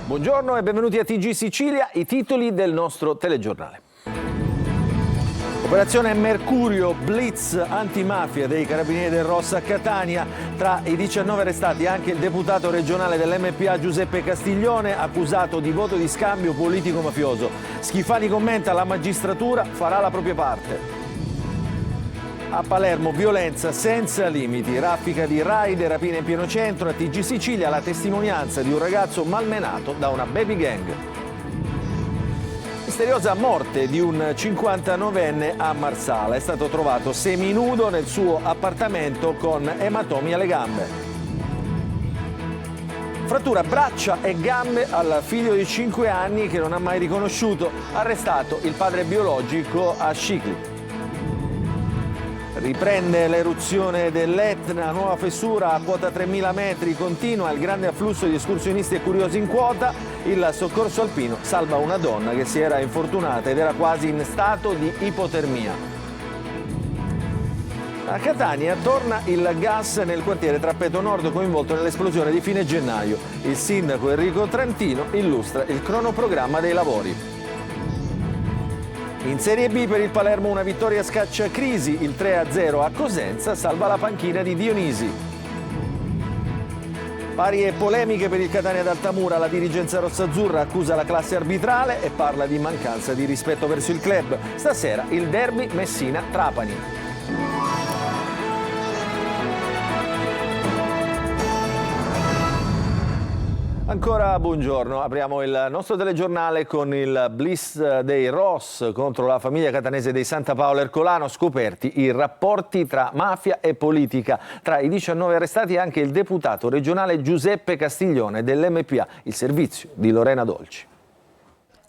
Buongiorno e benvenuti a TG Sicilia, i titoli del nostro telegiornale. Operazione Mercurio, blitz antimafia dei carabinieri del Ross a Catania. Tra i 19 arrestati anche il deputato regionale dell'MPA Giuseppe Castiglione, accusato di voto di scambio politico-mafioso. Schifani commenta: la magistratura farà la propria parte. A Palermo violenza senza limiti, raffica di raid e rapine in pieno centro. A TG Sicilia la testimonianza di un ragazzo malmenato da una baby gang. Misteriosa morte di un 59enne a Marsala. È stato trovato seminudo nel suo appartamento con ematomi alle gambe. Frattura braccia e gambe al figlio di 5 anni che non ha mai riconosciuto. Arrestato il padre biologico a Scicli. Riprende l'eruzione dell'Etna, nuova fessura a quota 3.000 metri, continua il grande afflusso di escursionisti e curiosi in quota. Il soccorso alpino salva una donna che si era infortunata ed era quasi in stato di ipotermia. A Catania torna il gas nel quartiere Trappeto Nord coinvolto nell'esplosione di fine gennaio. Il sindaco Enrico Trantino illustra il cronoprogramma dei lavori. In Serie B per il Palermo una vittoria scaccia crisi, il 3-0 a Cosenza salva la panchina di Dionisi. Pari e polemiche per il Catania d'Altamura, la dirigenza rossazzurra accusa la classe arbitrale e parla di mancanza di rispetto verso il club. Stasera il derby Messina-Trapani. Ancora buongiorno, apriamo il nostro telegiornale con il blitz dei Ross contro la famiglia catanese dei Santa Paola Ercolano. Scoperti i rapporti tra mafia e politica. Tra i 19 arrestati anche il deputato regionale Giuseppe Castiglione dell'MPA, il servizio di Lorena Dolci.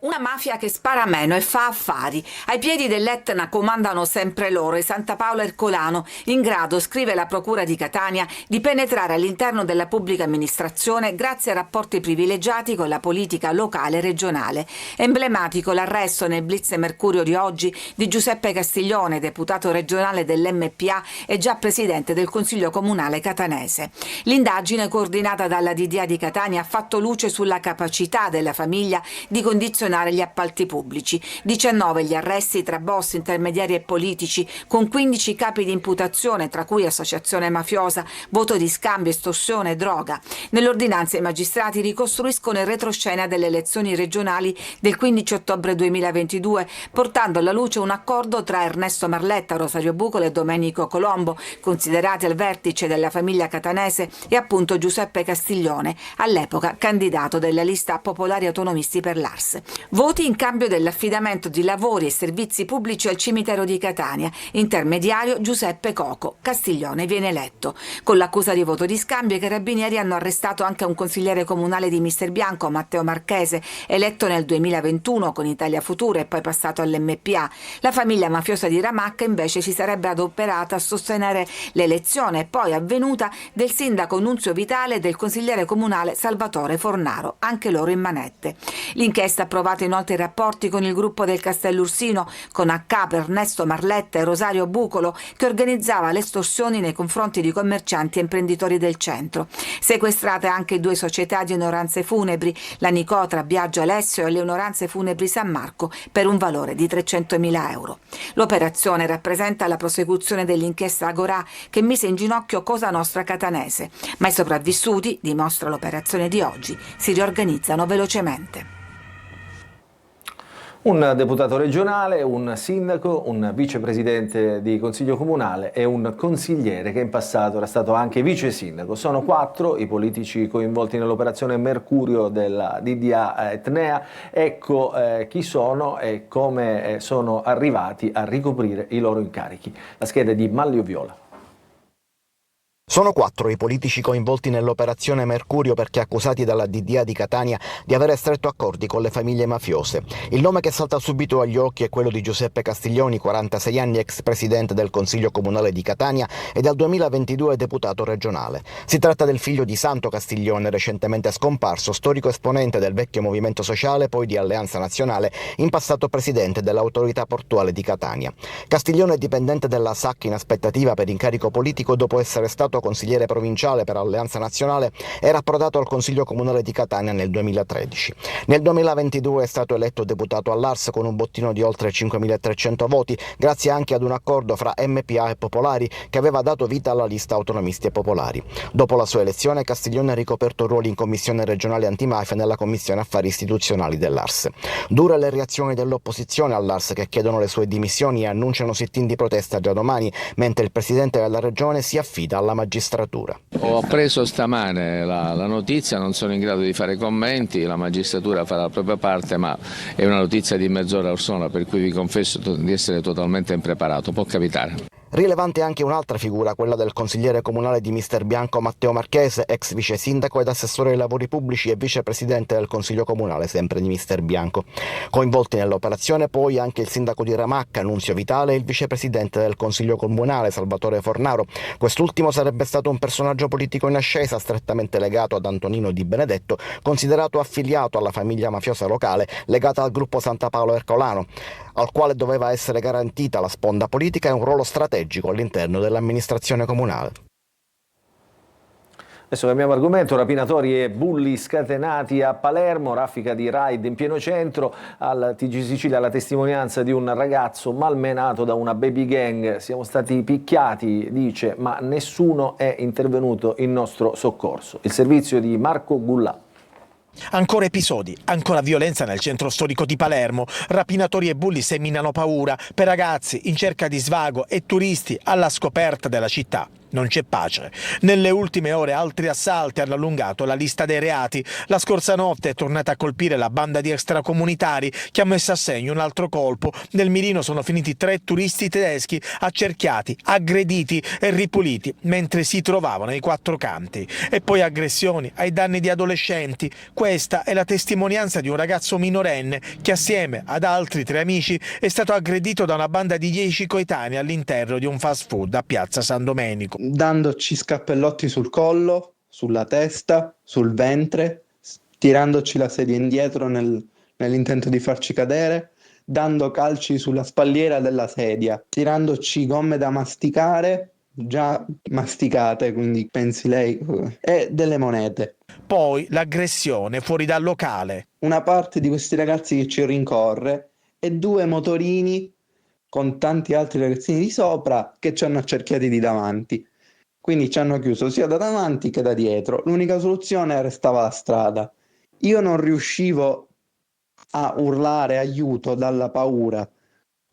Una mafia che spara meno e fa affari. Ai piedi dell'Etna comandano sempre loro, i Santa Paola Ercolano, in grado, scrive la Procura di Catania, di penetrare all'interno della pubblica amministrazione grazie a rapporti privilegiati con la politica locale e regionale. Emblematico l'arresto nel blitz Mercurio di oggi di Giuseppe Castiglione, deputato regionale dell'MPA e già presidente del Consiglio Comunale catanese. L'indagine, coordinata dalla DDA di Catania, ha fatto luce sulla capacità della famiglia di condizionare gli appalti pubblici. 19 gli arresti tra boss, intermediari e politici, con 15 capi di imputazione, tra cui associazione mafiosa, voto di scambio, estorsione e droga. Nell'ordinanza i magistrati ricostruiscono il retroscena delle elezioni regionali del 15 ottobre 2022, portando alla luce un accordo tra Ernesto Marletta, Rosario Bucolo e Domenico Colombo, considerati al vertice della famiglia catanese, e appunto Giuseppe Castiglione, all'epoca candidato della lista Popolari Autonomisti per l'Ars. Voti in cambio dell'affidamento di lavori e servizi pubblici al cimitero di Catania. Intermediario Giuseppe Coco. Castiglione viene eletto. Con l'accusa di voto di scambio i carabinieri hanno arrestato anche un consigliere comunale di Misterbianco, Matteo Marchese, eletto nel 2021 con Italia Futura e poi passato all'MPA. La famiglia mafiosa di Ramacca invece si sarebbe adoperata a sostenere l'elezione poi avvenuta del sindaco Nunzio Vitale e del consigliere comunale Salvatore Fornaro, anche loro in manette. L'inchiesta ha provato inoltre i rapporti con il gruppo del Castellursino, con a capo Ernesto Marletta e Rosario Bucolo, che organizzava le estorsioni nei confronti di commercianti e imprenditori del centro. Sequestrate anche 2 società di onoranze funebri, la Nicotra Biagio Alessio e le onoranze funebri San Marco, per un valore di 300.000 euro. L'operazione rappresenta la prosecuzione dell'inchiesta Agorà, che mise in ginocchio Cosa Nostra catanese, ma i sopravvissuti, dimostra l'operazione di oggi, si riorganizzano velocemente. Un deputato regionale, un sindaco, un vicepresidente di consiglio comunale e un consigliere che in passato era stato anche vice sindaco. Sono 4 i politici coinvolti nell'operazione Mercurio della DDA Etnea. Ecco chi sono e come sono arrivati a ricoprire i loro incarichi. La scheda è di Manlio Viola. Sono 4 i politici coinvolti nell'operazione Mercurio perché accusati dalla DDA di Catania di avere stretto accordi con le famiglie mafiose. Il nome che salta subito agli occhi è quello di Giuseppe Castiglioni, 46 anni, ex presidente del Consiglio Comunale di Catania e dal 2022 deputato regionale. Si tratta del figlio di Santo Castiglione, recentemente scomparso, storico esponente del vecchio Movimento Sociale, poi di Alleanza Nazionale, in passato presidente dell'autorità portuale di Catania. Castiglione è dipendente della SAC in aspettativa per incarico politico dopo essere stato consigliere provinciale per Alleanza Nazionale, era approdato al Consiglio Comunale di Catania nel 2013. Nel 2022 è stato eletto deputato all'Ars con un bottino di oltre 5.300 voti, grazie anche ad un accordo fra MPA e Popolari che aveva dato vita alla lista Autonomisti e Popolari. Dopo la sua elezione, Castiglione ha ricoperto ruoli in Commissione regionale antimafia e nella Commissione Affari Istituzionali dell'Ars. Dure le reazioni dell'opposizione all'Ars, che chiedono le sue dimissioni e annunciano sit-in di protesta già domani, mentre il presidente della regione si affida alla magistratura. Ho appreso stamane la notizia, non sono in grado di fare commenti, la magistratura farà la propria parte, ma è una notizia di mezz'ora or sono, per cui vi confesso di essere totalmente impreparato, può capitare. Rilevante anche un'altra figura, quella del consigliere comunale di Mister Bianco Matteo Marchese, ex vice sindaco ed assessore ai lavori pubblici e vicepresidente del consiglio comunale sempre di Mister Bianco. Coinvolti nell'operazione poi anche il sindaco di Ramacca, Nunzio Vitale, e il vicepresidente del consiglio comunale, Salvatore Fornaro. Quest'ultimo sarebbe stato un personaggio politico in ascesa, strettamente legato ad Antonino Di Benedetto, considerato affiliato alla famiglia mafiosa locale legata al gruppo Santa Paolo Ercolano, al quale doveva essere garantita la sponda politica e un ruolo strategico all'interno dell'amministrazione comunale. Adesso cambiamo argomento, rapinatori e bulli scatenati a Palermo, raffica di raid in pieno centro, al TG Sicilia la testimonianza di un ragazzo malmenato da una baby gang. Siamo stati picchiati, dice, ma nessuno è intervenuto in nostro soccorso. Il servizio di Marco Gullà. Ancora episodi, ancora violenza nel centro storico di Palermo. Rapinatori e bulli seminano paura per ragazzi in cerca di svago e turisti alla scoperta della città. Non c'è pace. Nelle ultime ore altri assalti hanno allungato la lista dei reati. La scorsa notte è tornata a colpire la banda di extracomunitari che ha messo a segno un altro colpo. Nel mirino sono finiti 3 turisti tedeschi accerchiati, aggrediti e ripuliti mentre si trovavano ai 4 canti. E poi aggressioni ai danni di adolescenti. Questa è la testimonianza di un ragazzo minorenne che assieme ad altri 3 amici è stato aggredito da una banda di 10 coetanei all'interno di un fast food a Piazza San Domenico. Dandoci scappellotti sul collo, sulla testa, sul ventre, tirandoci la sedia indietro nell'intento di farci cadere, dando calci sulla spalliera della sedia, tirandoci gomme da masticare, già masticate, quindi pensi lei, e delle monete. Poi l'aggressione fuori dal locale. Una parte di questi ragazzi che ci rincorre e 2 motorini con tanti altri ragazzini di sopra che ci hanno accerchiati di davanti. Quindi ci hanno chiuso sia da davanti che da dietro. L'unica soluzione restava la strada. Io non riuscivo a urlare aiuto dalla paura,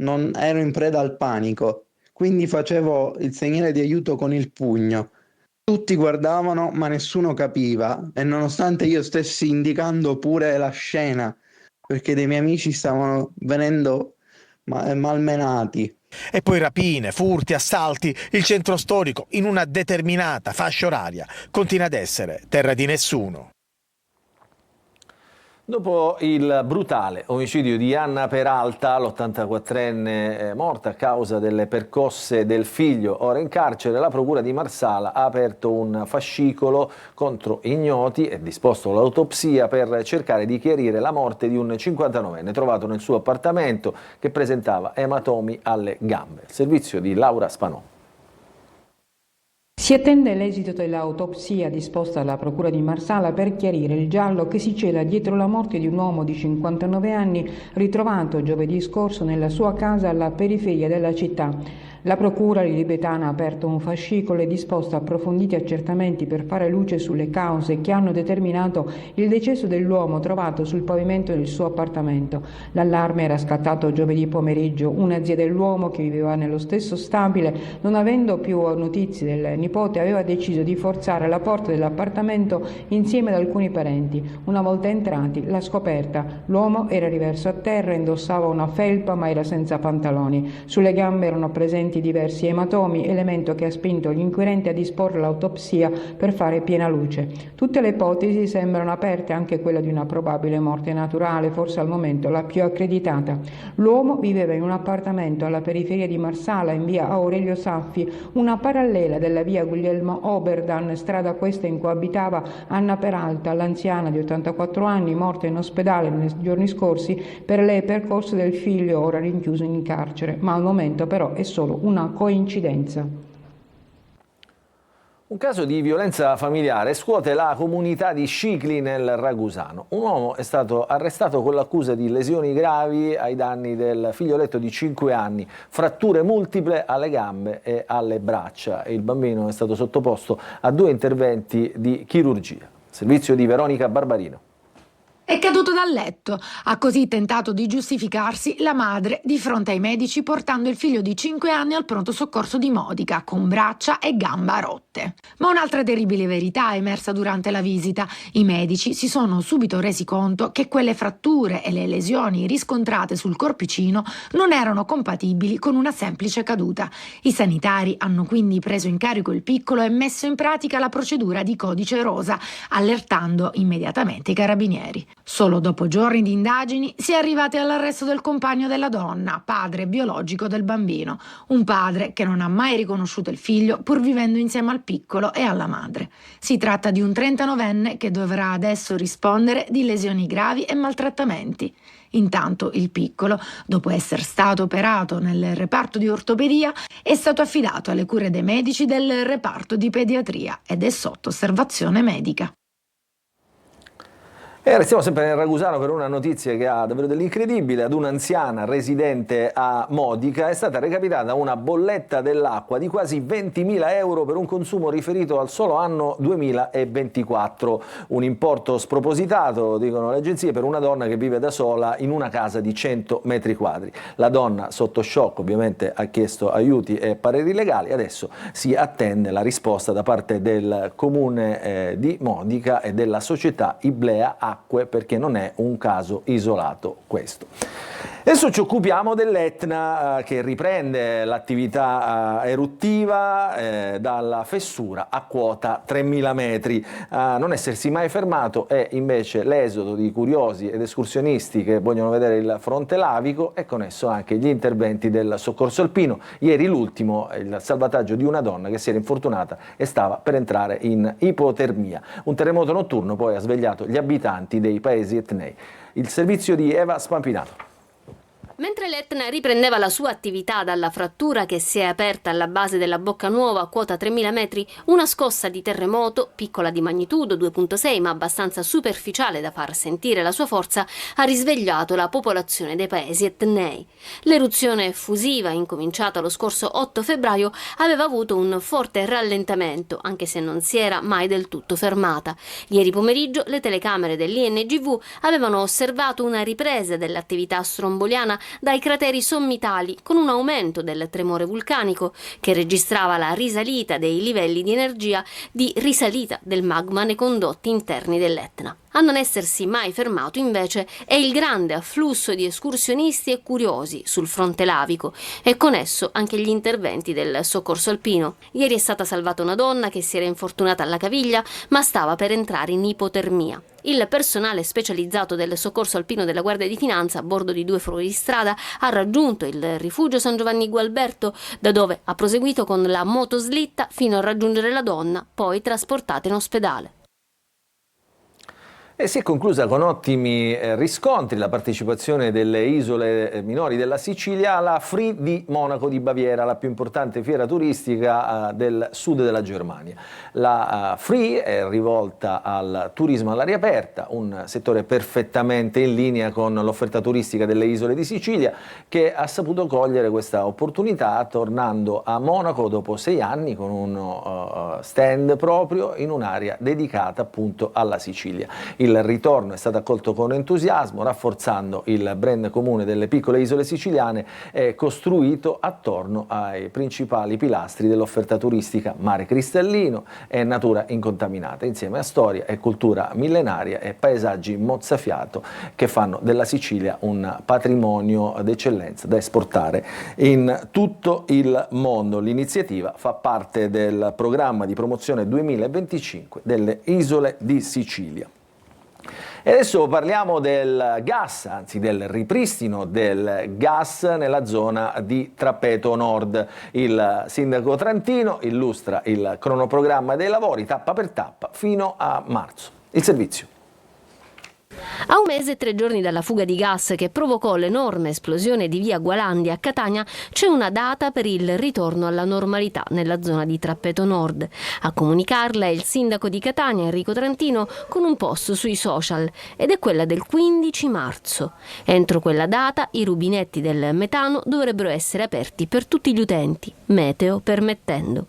non ero in preda al panico, quindi facevo il segnale di aiuto con il pugno. Tutti guardavano ma nessuno capiva, e nonostante io stessi indicando pure la scena, perché dei miei amici stavano venendo malmenati. E poi rapine, furti, assalti. Il centro storico, in una determinata fascia oraria, continua ad essere terra di nessuno. Dopo il brutale omicidio di Anna Peralta, l'84enne morta a causa delle percosse del figlio, ora in carcere, la Procura di Marsala ha aperto un fascicolo contro ignoti e disposto l'autopsia per cercare di chiarire la morte di un 59enne trovato nel suo appartamento che presentava ematomi alle gambe. Il servizio di Laura Spanò. Si attende l'esito dell'autopsia disposta dalla Procura di Marsala per chiarire il giallo che si cela dietro la morte di un uomo di 59 anni ritrovato giovedì scorso nella sua casa alla periferia della città. La Procura lilibetana ha aperto un fascicolo e disposto approfonditi accertamenti per fare luce sulle cause che hanno determinato il decesso dell'uomo trovato sul pavimento del suo appartamento. L'allarme era scattato giovedì pomeriggio. Una zia dell'uomo che viveva nello stesso stabile, non avendo più notizie del nipote, aveva deciso di forzare la porta dell'appartamento insieme ad alcuni parenti. Una volta entrati, l'ha scoperta. L'uomo era riverso a terra, indossava una felpa ma era senza pantaloni. Sulle gambe erano presenti diversi ematomi, elemento che ha spinto gli inquirenti a disporre l'autopsia per fare piena luce. Tutte le ipotesi sembrano aperte, anche quella di una probabile morte naturale, forse al momento la più accreditata. L'uomo viveva in un appartamento alla periferia di Marsala, in via Aurelio Saffi, una parallela della via Guglielmo Oberdan, strada questa in cui abitava Anna Peralta, l'anziana di 84 anni, morta in ospedale nei giorni scorsi per le percosse del figlio, ora rinchiuso in carcere, ma al momento però è solo una coincidenza. Un caso di violenza familiare scuote la comunità di Scicli nel Ragusano. Un uomo è stato arrestato con l'accusa di lesioni gravi ai danni del figlioletto di 5 anni, fratture multiple alle gambe e alle braccia. Il bambino è stato sottoposto a 2 interventi di chirurgia. Servizio di Veronica Barbarino. È caduto dal letto, ha così tentato di giustificarsi la madre di fronte ai medici portando il figlio di 5 anni al pronto soccorso di Modica con braccia e gamba rotte. Ma un'altra terribile verità è emersa durante la visita. I medici si sono subito resi conto che quelle fratture e le lesioni riscontrate sul corpicino non erano compatibili con una semplice caduta. I sanitari hanno quindi preso in carico il piccolo e messo in pratica la procedura di codice rosa, allertando immediatamente i carabinieri. Solo dopo giorni di indagini si è arrivati all'arresto del compagno della donna, padre biologico del bambino, un padre che non ha mai riconosciuto il figlio pur vivendo insieme al piccolo e alla madre. Si tratta di un 39enne che dovrà adesso rispondere di lesioni gravi e maltrattamenti. Intanto il piccolo, dopo essere stato operato nel reparto di ortopedia, è stato affidato alle cure dei medici del reparto di pediatria ed è sotto osservazione medica. E restiamo sempre nel Ragusano per una notizia che ha davvero dell'incredibile. Ad un'anziana residente a Modica è stata recapitata una bolletta dell'acqua di quasi 20.000 euro per un consumo riferito al solo anno 2024. Un importo spropositato, dicono le agenzie, per una donna che vive da sola in una casa di 100 metri quadri. La donna, sotto shock, ovviamente ha chiesto aiuti e pareri legali. Adesso si attende la risposta da parte del comune di Modica e della società Iblea Acque, perché non è un caso isolato questo. Adesso ci occupiamo dell'Etna che riprende l'attività eruttiva dalla fessura a quota 3.000 metri. A non essersi mai fermato è invece l'esodo di curiosi ed escursionisti che vogliono vedere il fronte lavico e con esso anche gli interventi del soccorso alpino. Ieri l'ultimo, il salvataggio di una donna che si era infortunata e stava per entrare in ipotermia. Un terremoto notturno poi ha svegliato gli abitanti dei paesi etnei. Il servizio di Eva Spampinato. Mentre l'Etna riprendeva la sua attività dalla frattura che si è aperta alla base della Bocca Nuova a quota 3.000 metri, una scossa di terremoto, piccola di magnitudo 2,6 ma abbastanza superficiale da far sentire la sua forza, ha risvegliato la popolazione dei paesi etnei. L'eruzione effusiva, incominciata lo scorso 8 febbraio, aveva avuto un forte rallentamento, anche se non si era mai del tutto fermata. Ieri pomeriggio le telecamere dell'INGV avevano osservato una ripresa dell'attività stromboliana dai crateri sommitali, con un aumento del tremore vulcanico che registrava la risalita dei livelli di energia di risalita del magma nei condotti interni dell'Etna. A non essersi mai fermato invece è il grande afflusso di escursionisti e curiosi sul fronte lavico e con esso anche gli interventi del soccorso alpino. Ieri è stata salvata una donna che si era infortunata alla caviglia ma stava per entrare in ipotermia. Il personale specializzato del soccorso alpino della Guardia di Finanza a bordo di 2 fuoristrada ha raggiunto il rifugio San Giovanni Gualberto, da dove ha proseguito con la motoslitta fino a raggiungere la donna, poi trasportata in ospedale. E si è conclusa con ottimi riscontri la partecipazione delle isole minori della Sicilia alla Free di Monaco di Baviera, la più importante fiera turistica del sud della Germania. La Free è rivolta al turismo all'aria aperta, un settore perfettamente in linea con l'offerta turistica delle isole di Sicilia, che ha saputo cogliere questa opportunità tornando a Monaco dopo 6 anni con uno stand proprio in un'area dedicata appunto alla Sicilia. Il ritorno è stato accolto con entusiasmo, rafforzando il brand comune delle piccole isole siciliane costruito attorno ai principali pilastri dell'offerta turistica: mare cristallino e natura incontaminata, insieme a storia e cultura millenaria e paesaggi mozzafiato che fanno della Sicilia un patrimonio d'eccellenza da esportare in tutto il mondo. L'iniziativa fa parte del programma di promozione 2025 delle isole di Sicilia. E adesso parliamo del gas, anzi del ripristino del gas nella zona di Trappeto Nord. Il sindaco Trantino illustra il cronoprogramma dei lavori tappa per tappa fino a marzo. Il servizio. A un mese e 3 giorni dalla fuga di gas che provocò l'enorme esplosione di via Gualandi a Catania, c'è una data per il ritorno alla normalità nella zona di Trappeto Nord. A comunicarla è il sindaco di Catania, Enrico Trantino, con un post sui social, ed è quella del 15 marzo. Entro quella data i rubinetti del metano dovrebbero essere aperti per tutti gli utenti, meteo permettendo.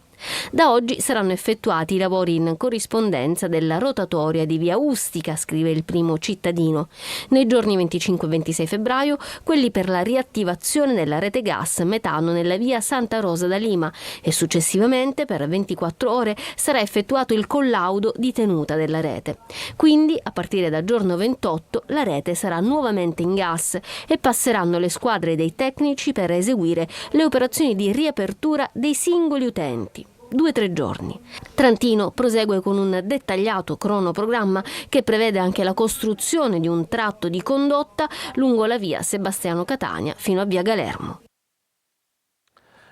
Da oggi saranno effettuati i lavori in corrispondenza della rotatoria di via Ustica, scrive il Primo Cittadino. Nei giorni 25 e 26 febbraio quelli per la riattivazione della rete gas metano nella via Santa Rosa da Lima e successivamente per 24 ore sarà effettuato il collaudo di tenuta della rete. Quindi a partire dal giorno 28 la rete sarà nuovamente in gas e passeranno le squadre dei tecnici per eseguire le operazioni di riapertura dei singoli utenti. 2-3 giorni. Trantino prosegue con un dettagliato cronoprogramma che prevede anche la costruzione di un tratto di condotta lungo la via Sebastiano Catania fino a via Galermo.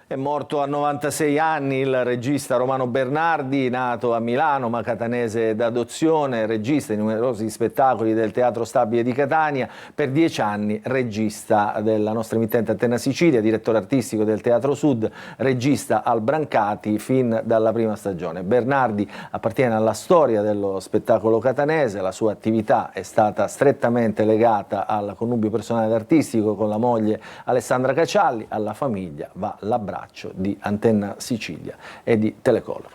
È morto a 96 anni il regista Romano Bernardi, nato a Milano ma catanese d'adozione, regista di numerosi spettacoli del Teatro Stabile di Catania, per 10 anni regista della nostra emittente Antenna Sicilia, direttore artistico del Teatro Sud, regista al Brancati fin dalla prima stagione. Bernardi appartiene alla storia dello spettacolo catanese, la sua attività è stata strettamente legata al connubio personale ed artistico con la moglie Alessandra Cacialli, alla famiglia va l'abbraccio di Antenna Sicilia e di Telecolor.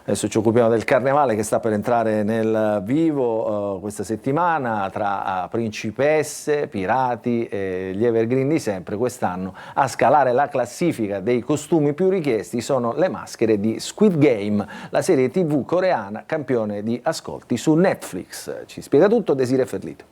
Adesso ci occupiamo del carnevale che sta per entrare nel vivo questa settimana tra principesse, pirati e gli evergreen di sempre. Quest'anno a scalare la classifica dei costumi più richiesti sono le maschere di Squid Game, la serie TV coreana campione di ascolti su Netflix. Ci spiega tutto Desiree Ferlito.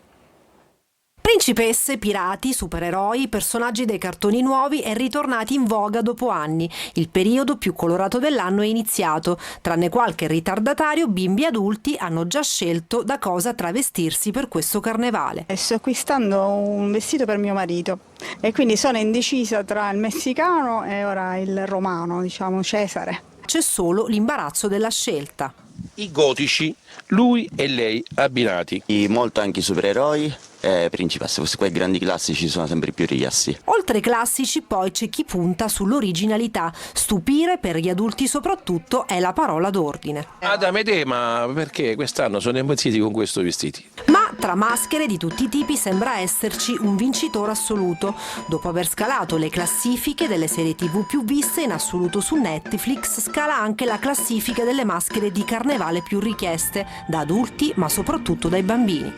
Principesse, pirati, supereroi, personaggi dei cartoni nuovi e ritornati in voga dopo anni. Il periodo più colorato dell'anno è iniziato. Tranne qualche ritardatario, bimbi e adulti hanno già scelto da cosa travestirsi per questo carnevale. Sto acquistando un vestito per mio marito e quindi sono indecisa tra il messicano e ora il romano, diciamo Cesare. C'è solo l'imbarazzo della scelta. I gotici, lui e lei abbinati. Molto anche i supereroi e principesse, quei grandi classici sono sempre più richiesti. Oltre ai classici poi c'è chi punta sull'originalità. Stupire, per gli adulti soprattutto, è la parola d'ordine. Adame te, ma perché quest'anno sono impazziti con questo vestiti? Ma tra maschere di tutti i tipi sembra esserci un vincitore assoluto. Dopo aver scalato le classifiche delle serie TV più viste in assoluto su Netflix, scala anche la classifica delle maschere di carnevale più richieste, da adulti ma soprattutto dai bambini.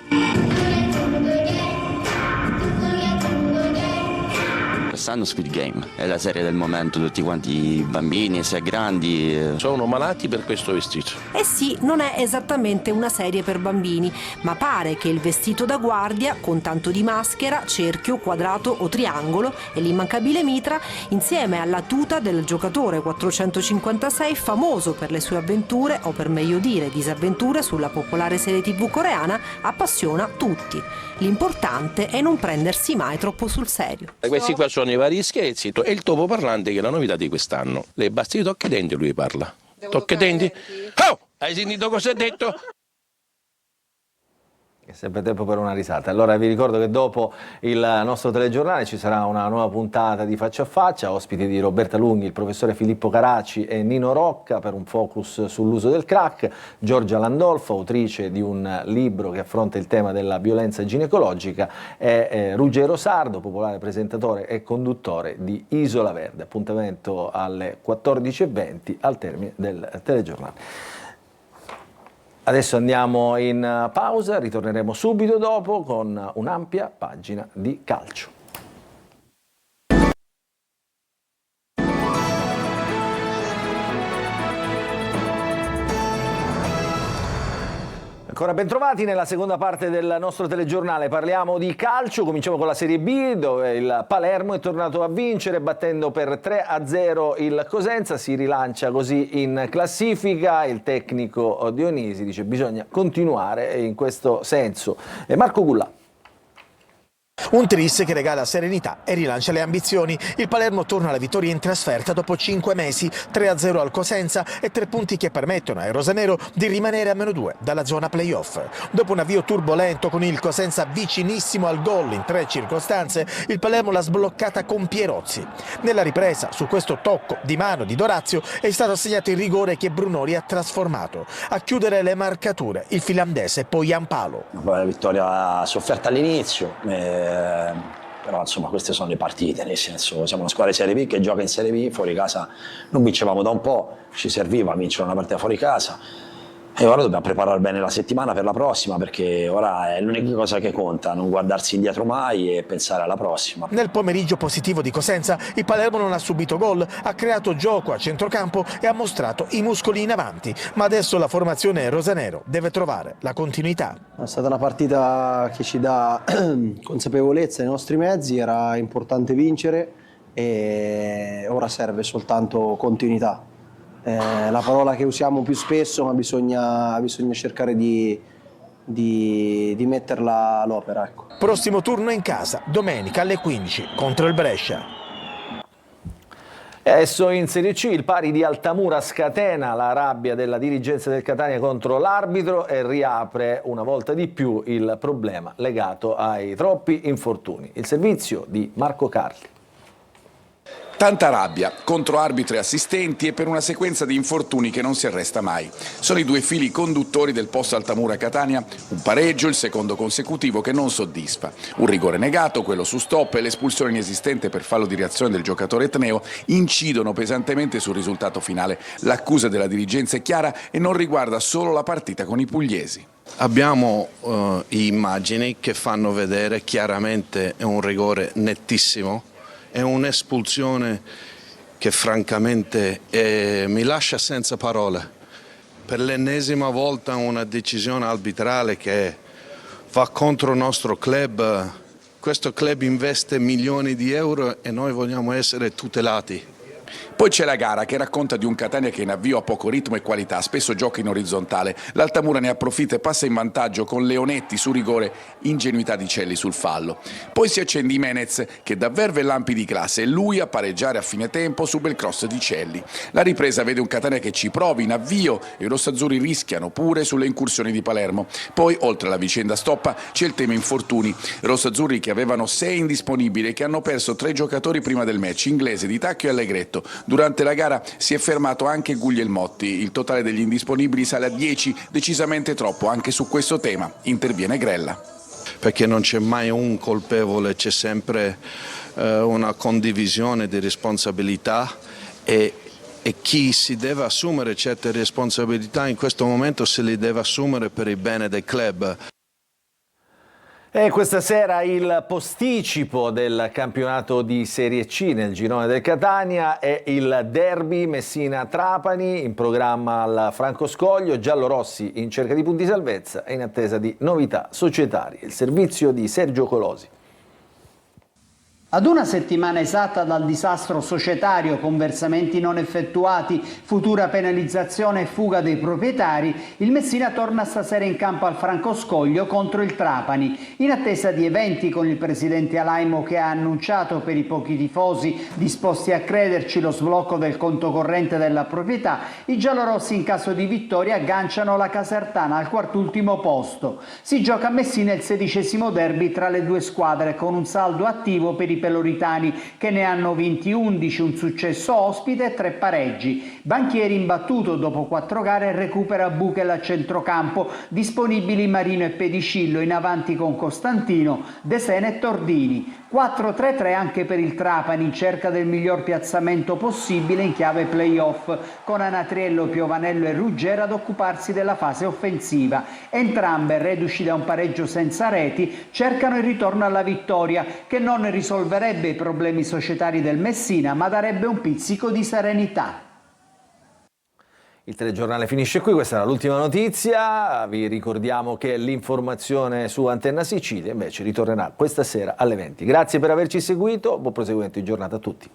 Quest'anno Squid Game è la serie del momento, tutti quanti i bambini sia grandi. Sono malati per questo vestito. Eh sì, non è esattamente una serie per bambini, ma pare che il vestito da guardia, con tanto di maschera, cerchio, quadrato o triangolo e l'immancabile mitra, insieme alla tuta del giocatore 456, famoso per le sue avventure, o per meglio dire disavventure, sulla popolare serie TV coreana, appassiona tutti. L'importante è non prendersi mai troppo sul serio. Questi qua sono i vari scherzi e il topo parlante che è la novità di quest'anno. Le basti i tocchi denti e lui parla. Tocchi denti? Oh! Hai sentito cosa ha detto? È sempre tempo per una risata. Allora vi ricordo che dopo il nostro telegiornale ci sarà una nuova puntata di Faccia a Faccia, ospiti di Roberta Lunghi, il professore Filippo Caracci e Nino Rocca per un focus sull'uso del crack, Giorgia Landolfo, autrice di un libro che affronta il tema della violenza ginecologica, e Ruggero Sardo, popolare presentatore e conduttore di Isola Verde. Appuntamento alle 14:20 al termine del telegiornale. Adesso andiamo in pausa, ritorneremo subito dopo con un'ampia pagina di calcio. Ancora ben trovati nella seconda parte del nostro telegiornale. Parliamo di calcio, cominciamo con la Serie B dove il Palermo è tornato a vincere battendo per 3-0 il Cosenza, si rilancia così in classifica. Il tecnico Dionisi dice bisogna continuare in questo senso. E Marco Gullà. Un tris che regala serenità e rilancia le ambizioni. Il Palermo torna alla vittoria in trasferta dopo 5 mesi, 3-0 al Cosenza e 3 punti che permettono ai rosanero di rimanere a -2 dalla zona playoff. Dopo un avvio turbolento con il Cosenza vicinissimo al gol in 3 circostanze, il Palermo l'ha sbloccata con Pierozzi. Nella ripresa, su questo tocco di mano di Dorazio, è stato assegnato il rigore che Brunori ha trasformato. A chiudere le marcature il finlandese Pojampalo. Una vittoria sofferta all'inizio, però insomma queste sono le partite, nel senso siamo una squadra di Serie B che gioca in Serie B, fuori casa non vincevamo da un po', ci serviva vincere una partita fuori casa. E ora dobbiamo preparare bene la settimana per la prossima, perché ora è l'unica cosa che conta, non guardarsi indietro mai e pensare alla prossima. Nel pomeriggio positivo di Cosenza il Palermo non ha subito gol, ha creato gioco a centrocampo e ha mostrato i muscoli in avanti, ma adesso la formazione rosanero deve trovare la continuità. È stata una partita che ci dà consapevolezza ai nostri mezzi, era importante vincere e ora serve soltanto continuità. La parola che usiamo più spesso, ma bisogna cercare di metterla all'opera. Ecco. Prossimo turno in casa, domenica alle 15 contro il Brescia. E adesso in Serie C il pari di Altamura scatena la rabbia della dirigenza del Catania contro l'arbitro e riapre una volta di più il problema legato ai troppi infortuni. Il servizio di Marco Carli. Tanta rabbia contro arbitri e assistenti e per una sequenza di infortuni che non si arresta mai. Sono i due fili conduttori del post Altamura-Catania, un pareggio, il secondo consecutivo che non soddisfa. Un rigore negato, quello su stop e l'espulsione inesistente per fallo di reazione del giocatore etneo incidono pesantemente sul risultato finale. L'accusa della dirigenza è chiara e non riguarda solo la partita con i pugliesi. Abbiamo immagini che fanno vedere chiaramente un rigore nettissimo. È un'espulsione che francamente mi lascia senza parole. Per l'ennesima volta una decisione arbitrale che va contro il nostro club. Questo club investe milioni di euro e noi vogliamo essere tutelati. Poi c'è la gara che racconta di un Catania che in avvio ha poco ritmo e qualità, spesso gioca in orizzontale. L'Altamura ne approfitta e passa in vantaggio con Leonetti su rigore, ingenuità di Celli sul fallo. Poi si accende Jimenez che dà verve e lampi di classe e lui a pareggiare a fine tempo su bel cross di Celli. La ripresa vede un Catania che ci prova in avvio e i rossazzurri rischiano pure sulle incursioni di Palermo. Poi, oltre alla vicenda stoppa, c'è il tema infortuni. Rossazzurri che avevano 6 indisponibili e che hanno perso 3 giocatori prima del match, Inglese, Di Tacchio e Allegretto. Durante la gara si è fermato anche Guglielmotti, il totale degli indisponibili sale a 10, decisamente troppo anche su questo tema, interviene Grella. Perché non c'è mai un colpevole, c'è sempre una condivisione di responsabilità e chi si deve assumere certe responsabilità in questo momento se li deve assumere per il bene del club. E questa sera il posticipo del campionato di Serie C nel girone del Catania è il derby Messina-Trapani, in programma al Francoscoglio, giallorossi in cerca di punti salvezza e in attesa di novità societarie. Il servizio di Sergio Colosi. Ad una settimana esatta dal disastro societario con versamenti non effettuati, futura penalizzazione e fuga dei proprietari, il Messina torna stasera in campo al Francoscoglio contro il Trapani. In attesa di eventi con il presidente Alaimo che ha annunciato per i pochi tifosi disposti a crederci lo sblocco del conto corrente della proprietà, i giallorossi in caso di vittoria agganciano la Casertana al quartultimo posto. Si gioca a Messina il 16° derby tra le due squadre con un saldo attivo per i peloritani che ne hanno vinti 11, un successo ospite e 3 pareggi. Banchieri imbattuto dopo 4 gare recupera Buchel a centrocampo, disponibili Marino e Pedicillo, in avanti con Costantino, De Sena e Tordini. 4-3-3 anche per il Trapani in cerca del miglior piazzamento possibile in chiave playoff, con Anatriello, Piovanello e Ruggero ad occuparsi della fase offensiva. Entrambe, reduci da un pareggio senza reti, cercano il ritorno alla vittoria che non risolverebbe i problemi societari del Messina, ma darebbe un pizzico di serenità. Il telegiornale finisce qui, questa era l'ultima notizia. Vi ricordiamo che l'informazione su Antenna Sicilia invece ritornerà questa sera alle 20. Grazie per averci seguito, buon proseguimento di giornata a tutti.